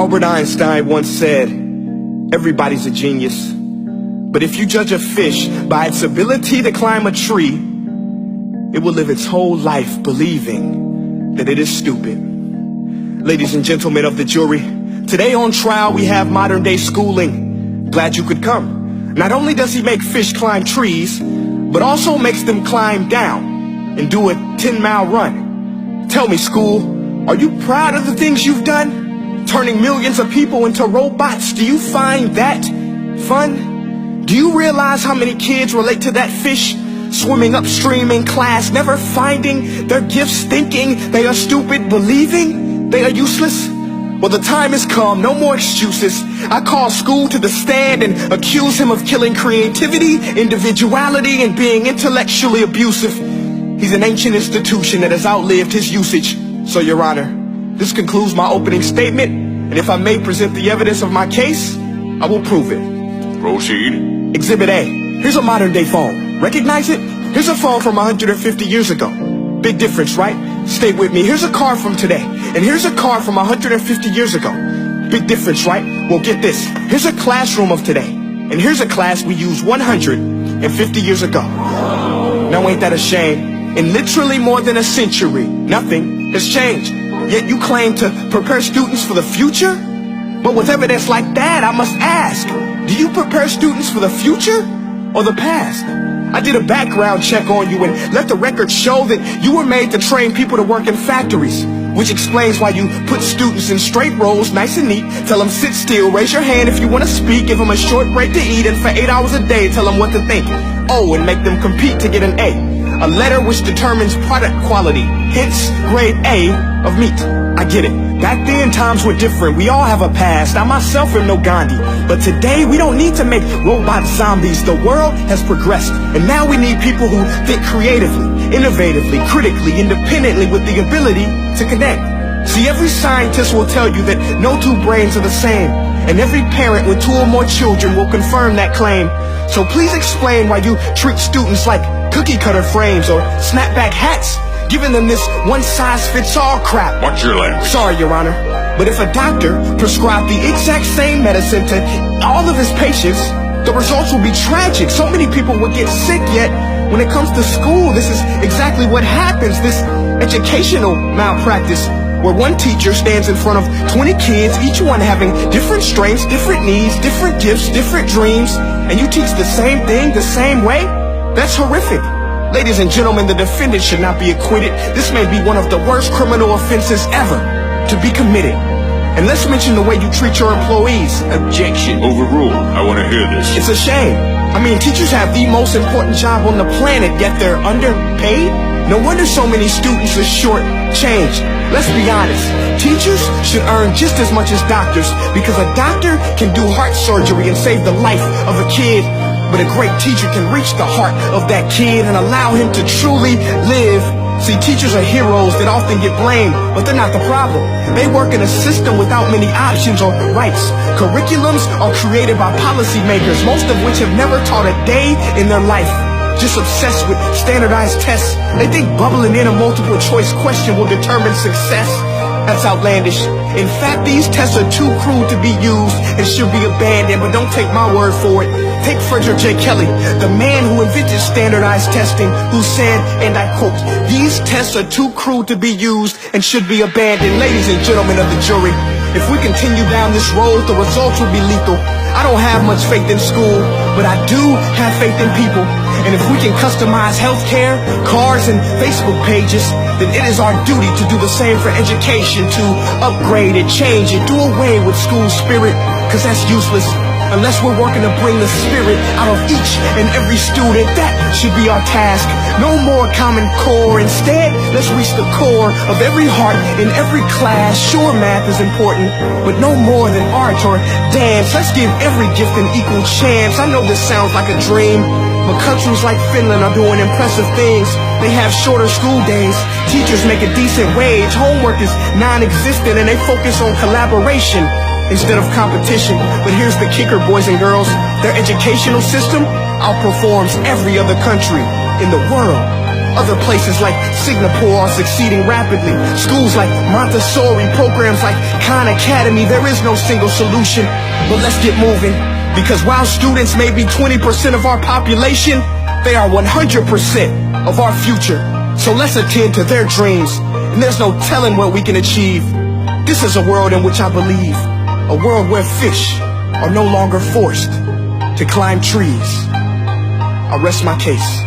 Albert Einstein once said, everybody's a genius. But if you judge a fish by its ability to climb a tree, it will live its whole life believing that it is stupid. Ladies and gentlemen of the jury, today on trial we have modern day schooling. Glad you could come. Not only does he make fish climb trees, but also makes them climb down and do a 10-mile run. Tell me, school, are you proud of the things you've done? Turning millions of people into robots, do you find that fun? Do you realize how many kids relate to that fish? Swimming upstream in class, never finding their gifts, thinking they are stupid, believing they are useless? Well, the time has come, no more excuses. I call school to the stand and accuse him of killing creativity, individuality, and being intellectually abusive. He's an ancient institution that has outlived his usage. So, Your Honor, this concludes my opening statement, and if I may present the evidence of my case, I will prove it. Proceed. Exhibit A. Here's a modern day phone. Recognize it? Here's a phone from 150 years ago. Big difference, right? Stay with me. Here's a car from today. And here's a car from 150 years ago. Big difference, right? Well, get this. Here's a classroom of today. And here's a class we used 150 years ago. Now ain't that a shame? In literally more than a century, nothing has changed. Yet you claim to prepare students for the future? But with evidence like that, I must ask, do you prepare students for the future or the past? I did a background check on you and let the record show that you were made to train people to work in factories, which explains why you put students in straight rows, nice and neat, tell them sit still, raise your hand if you want to speak, give them a short break to eat, and for 8 hours a day tell them what to think. Oh, and make them compete to get an A letter which determines product quality, hence grade A of meat. I get it. Back then, times were different. We all have a past. I myself am no Gandhi. But today, we don't need to make robot zombies. The world has progressed. And now we need people who think creatively, innovatively, critically, independently, with the ability to connect. See, every scientist will tell you that no two brains are the same. And every parent with 2 or more children will confirm that claim. So please explain why you treat students like cookie cutter frames or snapback hats, giving them this one-size-fits-all crap. Watch your language. Sorry, Your Honor, but if a doctor prescribed the exact same medicine to all of his patients, the results would be tragic. So many people would get sick, yet when it comes to school, this is exactly what happens, this educational malpractice, where one teacher stands in front of 20 kids, each one having different strengths, different needs, different gifts, different dreams, and you teach the same thing the same way? That's horrific. Ladies and gentlemen, the defendant should not be acquitted. This may be one of the worst criminal offenses ever to be committed. And let's mention the way you treat your employees. Objection. Overruled. I want to hear this. It's a shame. I mean, teachers have the most important job on the planet, yet they're underpaid? No wonder so many students are short-changed. Let's be honest. Teachers should earn just as much as doctors, because a doctor can do heart surgery and save the life of a kid. But a great teacher can reach the heart of that kid and allow him to truly live. See, teachers are heroes that often get blamed, but they're not the problem. They work in a system without many options or rights. Curriculums are created by policymakers, most of which have never taught a day in their life. Just obsessed with standardized tests. They think bubbling in a multiple choice question will determine success. That's outlandish. In fact, these tests are too cruel to be used and should be abandoned, but don't take my word for it. Take Frederick J. Kelly, the man who invented standardized testing, who said, and I quote, "These tests are too cruel to be used and should be abandoned." Ladies and gentlemen of the jury, if we continue down this road, the results will be lethal. I don't have much faith in school, but I do have faith in people. And if we can customize healthcare, cars, and Facebook pages, then it is our duty to do the same for education, to upgrade it, change it, do away with school spirit, because that's useless. Unless we're working to bring the spirit out of each and every student, that should be our task. No more Common Core. Instead, let's reach the core of every heart in every class. Sure, math is important, but no more than art or dance. Let's give every gift an equal chance. I know this sounds like a dream, but countries like Finland are doing impressive things. They have shorter school days. Teachers make a decent wage. Homework is non-existent, and they focus on collaboration instead of competition. But here's the kicker, boys and girls. Their educational system outperforms every other country in the world. Other places like Singapore are succeeding rapidly. Schools like Montessori, programs like Khan Academy, there is no single solution. But let's get moving, because while students may be 20% of our population, they are 100% of our future. So let's attend to their dreams, and there's no telling what we can achieve. This is a world in which I believe, a world where fish are no longer forced to climb trees. I rest my case.